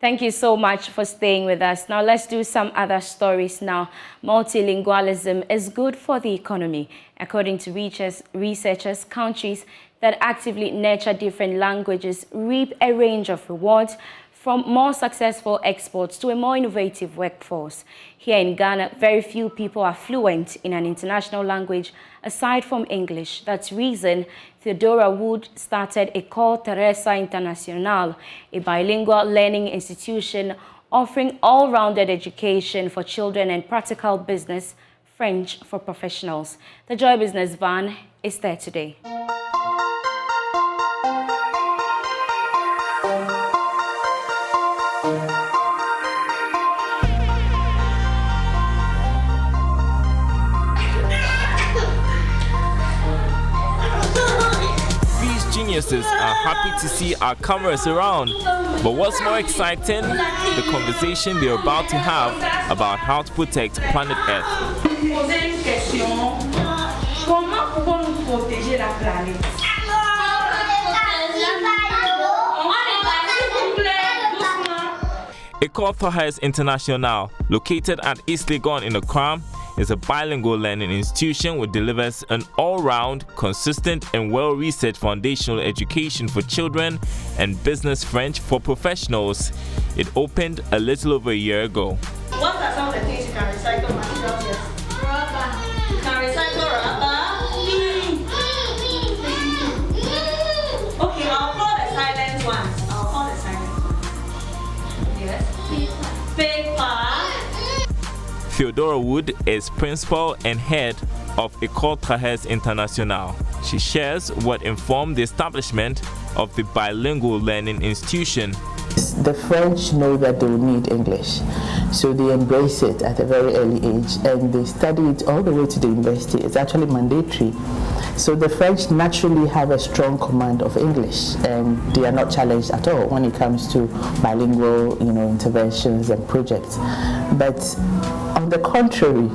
Thank you so much for staying with us. Now let's do some other stories now. Multilingualism is good for the economy. According to researchers, countries that actively nurture different languages reap a range of rewards, from more successful exports to a more innovative workforce. Here in Ghana, very few people are fluent in an international language aside from English. That's reason Theodora Wood started Ecole Therese International, a bilingual learning institution offering all-rounded education for children and practical business, French for professionals. The JoyBusiness van is there today. Geniuses are happy to see our cameras around, but what's more exciting, the conversation they're about to have about how to protect planet Earth. Ecole Therese International, located at East Legon in Accra, is a bilingual learning institution which delivers an all-round, consistent and well-researched foundational education for children and business French for professionals. It opened a little over a year ago. What are some of the things you can recycle materials? Yes. Rubber. You can recycle rubber. Okay, I'll call the silent ones. Yes. Paper. Theodora Wood is principal and head of Ecole Therese International. She shares what informed the establishment of the bilingual learning institution. The French know that they will need English, so they embrace it at a very early age and they study it all the way to the university. It's actually mandatory. So the French naturally have a strong command of English and they are not challenged at all when it comes to bilingual, interventions and projects. But on the contrary,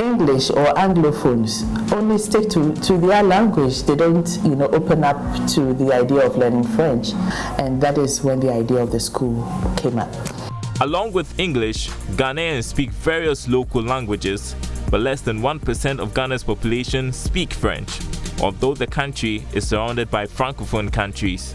English or Anglophones only stick to their language. They don't, open up to the idea of learning French. And that is when the idea of the school came up. Along with English, Ghanaians speak various local languages, but less than 1% of Ghana's population speak French, although the country is surrounded by Francophone countries.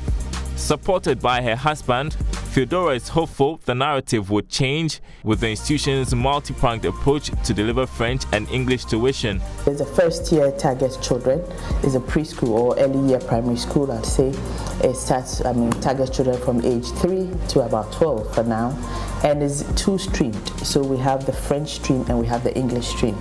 Supported by her husband, Theodora is hopeful the narrative would change with the institution's multi-pronged approach to deliver French and English tuition. There's a first-year target children. There's a preschool or early year primary school, I'd say. It starts, target children from age 3 to about 12 for now. And it's two-streamed. So we have the French stream and we have the English stream.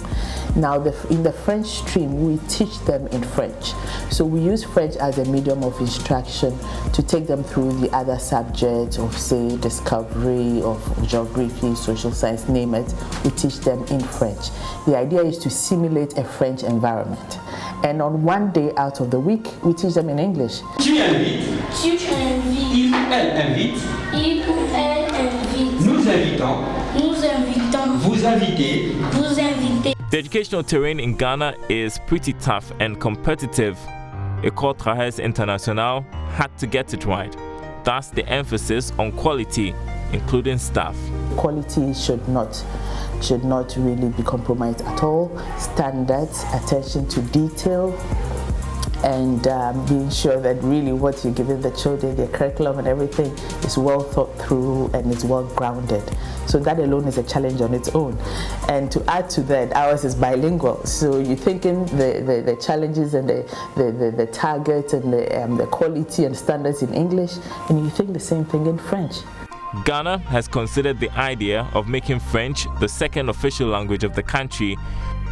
Now, in the French stream, we teach them in French. So we use French as a medium of instruction to take them through the other subjects of, say, discovery, of geography, social science, name it. We teach them in French. The idea is to simulate a French environment. And on one day out of the week, we teach them in English. Tu invites. Tu invites. Il ou elle invite. Il ou elle invite. Nous invitons. Nous invitons. Vous invitez. Vous invitez. The educational terrain in Ghana is pretty tough and competitive. Ecole Therese International had to get it right. Thus the emphasis on quality, including staff. Quality should not really be compromised at all. Standards, attention to detail, and being sure that really what you're giving the children, their curriculum and everything is well thought through and is well grounded. So that alone is a challenge on its own. And to add to that, ours is bilingual. So you're thinking the challenges and the targets and the quality and standards in English, and you think the same thing in French. Ghana has considered the idea of making French the second official language of the country,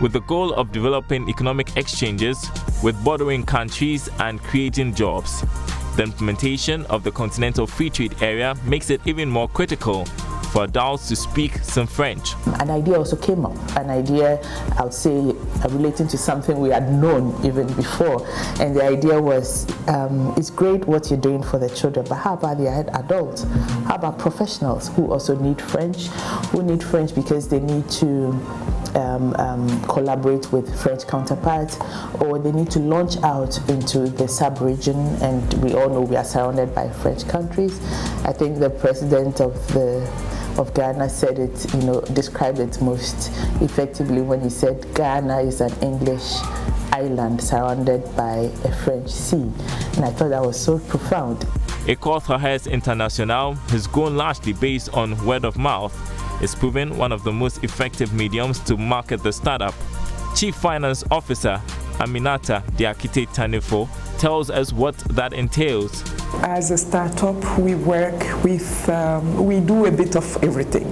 with the goal of developing economic exchanges with bordering countries and creating jobs. The implementation of the Continental Free Trade Area makes it even more critical for adults to speak some French. An idea also came up, an idea I would say relating to something we had known even before. And the idea was, it's great what you're doing for the children, but how about the adults? How about professionals who also need French, because they need to collaborate with French counterparts, or they need to launch out into the sub-region, and we all know we are surrounded by French countries. I think the president of Ghana said it, described it most effectively when he said Ghana is an English island surrounded by a French sea, and I thought that was so profound. Ecole Therese International has grown largely based on word of mouth. It's proven one of the most effective mediums to market the startup. Chief Finance Officer Aminata Diakite-Tanifo tells us what that entails. As a startup, we work with, we do a bit of everything,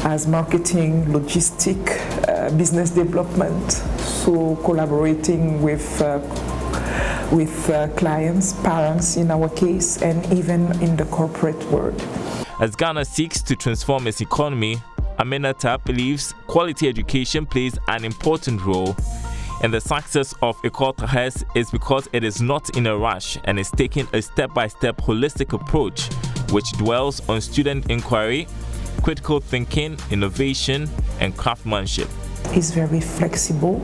as marketing, logistic, business development, so collaborating with clients, parents in our case, and even in the corporate world. As Ghana seeks to transform its economy, Aminata believes quality education plays an important role. And the success of Ecole Therese is because it is not in a rush and is taking a step-by-step holistic approach which dwells on student inquiry, critical thinking, innovation, and craftsmanship. It's very flexible.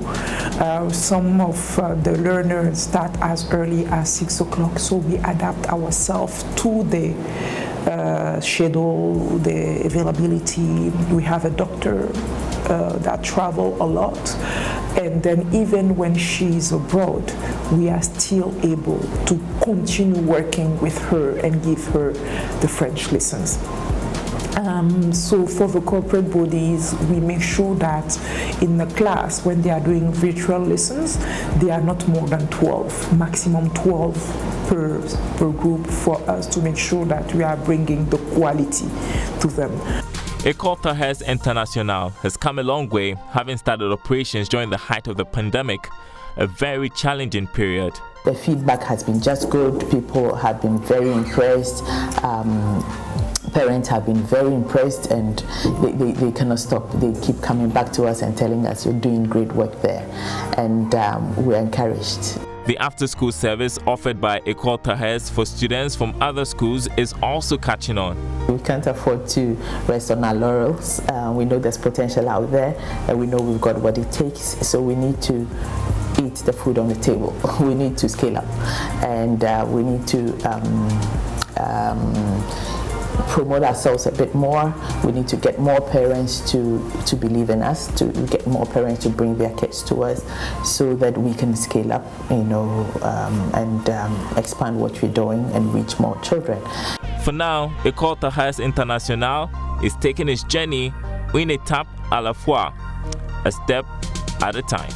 Some of the learners start as early as 6 o'clock, so we adapt ourselves to the schedule, the availability. We have a doctor that travel a lot, and then even when she's abroad, we are still able to continue working with her and give her the French lessons. So for the corporate bodies, we make sure that in the class, when they are doing virtual lessons, they are not more than 12, maximum 12 per group, for us to make sure that we are bringing the quality to them. Ecole Therese International has come a long way, having started operations during the height of the pandemic, a very challenging period. The feedback has been just good. People have been very impressed. Parents have been very impressed, and they cannot stop. They keep coming back to us and telling us, you're doing great work there, and we're encouraged. The after-school service offered by Ecole Therese for students from other schools is also catching on. We can't afford to rest on our laurels. We know there's potential out there, and we know we've got what it takes, so we need to eat the food on the table. We need to scale up, and we need to promote ourselves a bit more. We need to get more parents to believe in us, to get more parents to bring their kids to us, so that we can scale up, and expand what we're doing and reach more children. For now, Ecole Therese International is taking its journey une étape à la fois, a step at a time.